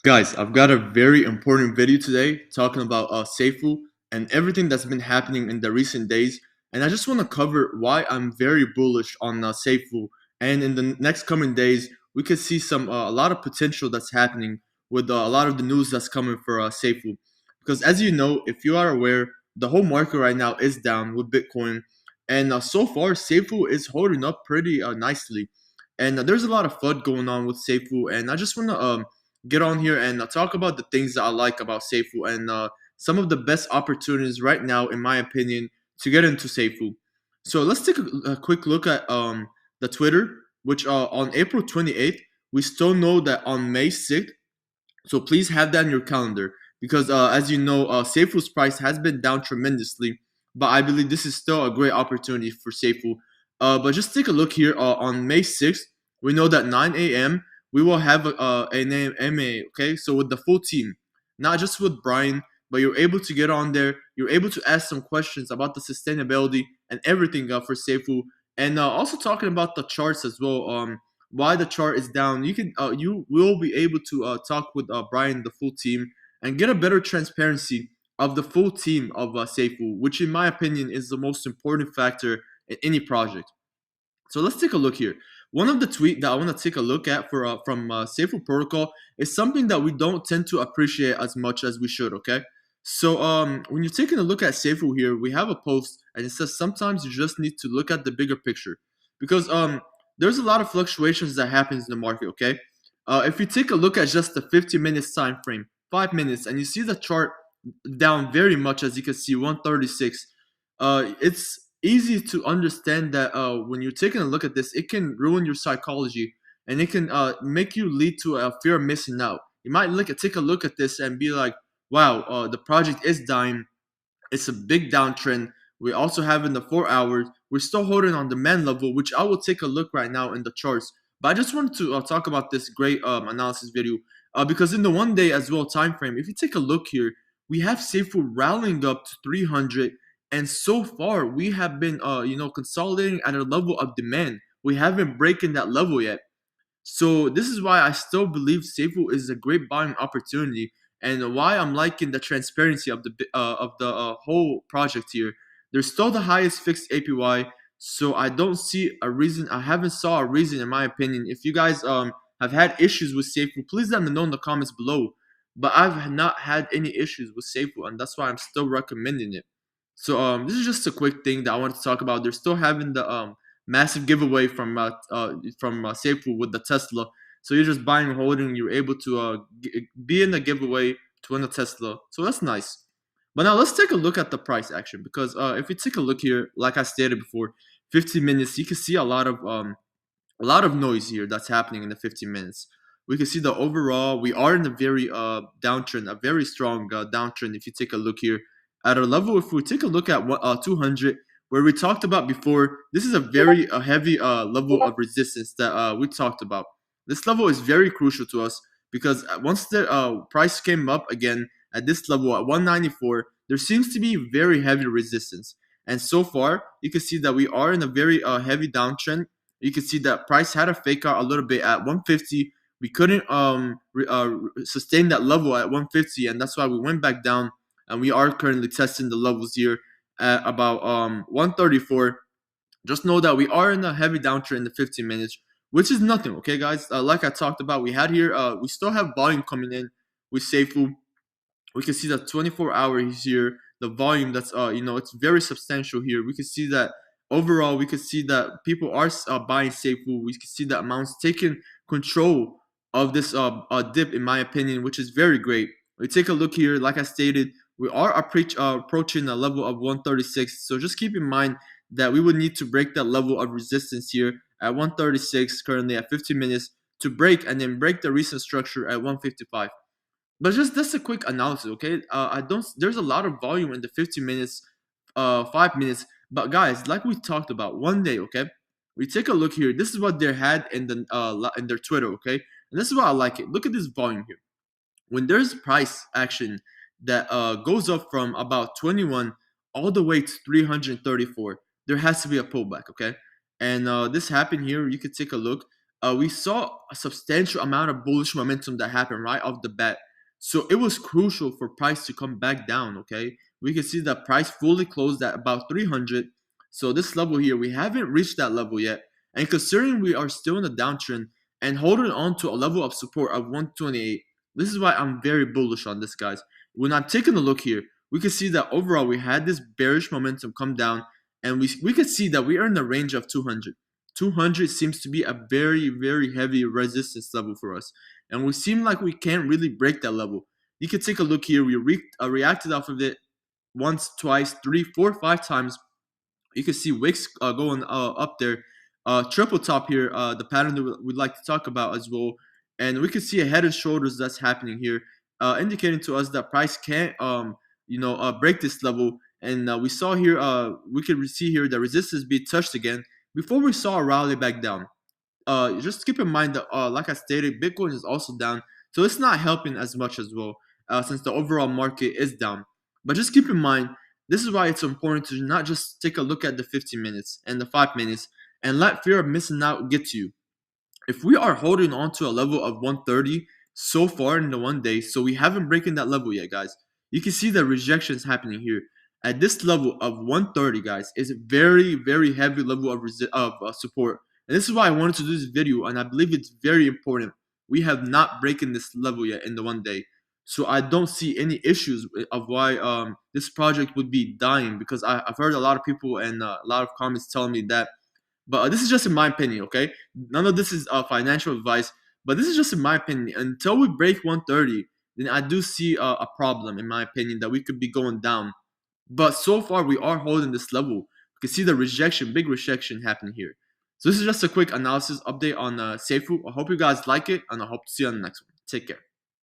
Guys, I've got a very important video today talking about Safuu and everything that's been happening in the recent days. And I just want to cover why I'm very bullish on Safuu. And in the next coming days, we could see a lot of potential that's happening with a lot of the news that's coming for Safuu. Because as you know, if you are aware, the whole market right now is down with Bitcoin. And so far, Safuu is holding up pretty nicely. And there's a lot of FUD going on with Safuu. And I just want to get on here and talk about the things that I like about Safuu and some of the best opportunities right now, in my opinion, to get into Safuu. So let's take a quick look at the Twitter, which on April 28th, we still know that on May 6th, so please have that in your calendar because as you know, Safewoo's price has been down tremendously, but I believe this is still a great opportunity for Safewoo. But just take a look here on May 6th. We know that 9 a.m. we will have an MA, okay? So with the full team, not just with Brian, but you're able to get on there. You're able to ask some questions about the sustainability and everything for Safewoo, and also talking about the charts as well. Why the chart is down. You will be able to talk with Brian, the full team, and get a better transparency of the full team of Safuu, which in my opinion is the most important factor in any project. So let's take a look here. One of the tweet that I want to take a look at from Safuu Protocol is something that we don't tend to appreciate as much as we should. Okay, so when you're taking a look at Safuu here, we have a post and it says sometimes you just need to look at the bigger picture because there's a lot of fluctuations that happens in the market. Okay, if you take a look at just the 50 minutes time frame, 5 minutes, and you see the chart down very much, as you can see 136. It's easy to understand that when you're taking a look at this, it can ruin your psychology and it can make you lead to a fear of missing out. You might take a look at this and be like, wow, the project is dying. It's a big downtrend. We also have in the 4 hours, we're still holding on demand level, which I will take a look right now in the charts. But I just wanted to talk about this great analysis video because in the 1 day as well time frame, if you take a look here, we have Safeway rallying up to 300, and so far we have been consolidating at a level of demand. We haven't broken that level yet. So this is why I still believe Safeu is a great buying opportunity, and why I'm liking the transparency of the whole project here. There's still the highest fixed APY, so I don't see a reason. I haven't saw a reason, in my opinion. If you guys have had issues with Safeu, please let me know in the comments below. But I've not had any issues with Safeu, and that's why I'm still recommending it. So this is just a quick thing that I wanted to talk about. They're still having the massive giveaway from Safeway with the Tesla. So you're just buying and holding. You're able to be in the giveaway to win a Tesla. So that's nice. But now let's take a look at the price action because if you take a look here, like I stated before, 15 minutes, you can see a lot of noise here that's happening in the 15 minutes. We can see the overall, we are in a very downtrend, a very strong downtrend. If you take a look here at our level, if we take a look at 200, where we talked about before, this is a very heavy level of resistance that we talked about. This level is very crucial to us because once the price came up again at this level at 194, there seems to be very heavy resistance. And so far, you can see that we are in a very heavy downtrend. You can see that price had a fake out a little bit at 150. We couldn't sustain that level at 150, and that's why we went back down. And we are currently testing the levels here at about 134. Just know that we are in a heavy downtrend in the 15 minutes, which is nothing. Okay, guys. Like I talked about, we had here. We still have volume coming in with Safeu. We can see that 24 hours here, the volume that's it's very substantial here. We can see that overall, we can see that people are buying Safeu. We can see that amounts taking control of this dip, in my opinion, which is very great. We take a look here, like I stated, we are approaching a level of 136. So just keep in mind that we would need to break that level of resistance here at 136, currently at 15 minutes, to break and then break the recent structure at 155. But just a quick analysis, okay? I don't. There's a lot of volume in the 15 minutes, 5 minutes. But guys, like we talked about, 1 day, okay? We take a look here. This is what they had in their Twitter, okay? And this is why I like it. Look at this volume here. When there's price action that goes up from about 21 all the way to 334, there has to be a pullback, okay? And this happened here. You could take a look. we saw a substantial amount of bullish momentum that happened right off the bat. So it was crucial for price to come back down, okay? We can see that price fully closed at about 300. So this level here, we haven't reached that level yet. And considering we are still in a downtrend and holding on to a level of support of 128, this is why I'm very bullish on this, guys. When I'm taking a look here, we can see that overall we had this bearish momentum come down, and we could see that we are in the range of 200. 200 seems to be a very, very heavy resistance level for us. And we seem like we can't really break that level. You can take a look here. We reacted off of it once, twice, three, four, 5 times. You can see wicks going up there. Triple top here, the pattern that we'd like to talk about as well. And we can see a head and shoulders that's happening here, indicating to us that price can't, break this level. And we saw here, we could see here the resistance be touched again before we saw a rally back down. Just keep in mind that, like I stated, Bitcoin is also down, so it's not helping as much as well, since the overall market is down. But just keep in mind, this is why it's important to not just take a look at the 15 minutes and the 5 minutes and let fear of missing out get to you. If we are holding on to a level of 130 so far in the 1 day, so we haven't broken that level yet, guys. You can see the rejections happening here. At this level of 130, guys, is a very, very heavy level of support. And this is why I wanted to do this video, and I believe it's very important. We have not broken this level yet in the 1 day. So I don't see any issues of why this project would be dying, because I've heard a lot of people and a lot of comments telling me that. But this is just in my opinion, okay? None of this is financial advice, but this is just in my opinion. Until we break 130, then I do see a problem, in my opinion, that we could be going down. But so far, we are holding this level. You can see the rejection, big rejection happening here. So this is just a quick analysis update on Safuu. I hope you guys like it, and I hope to see you on the next one. Take care.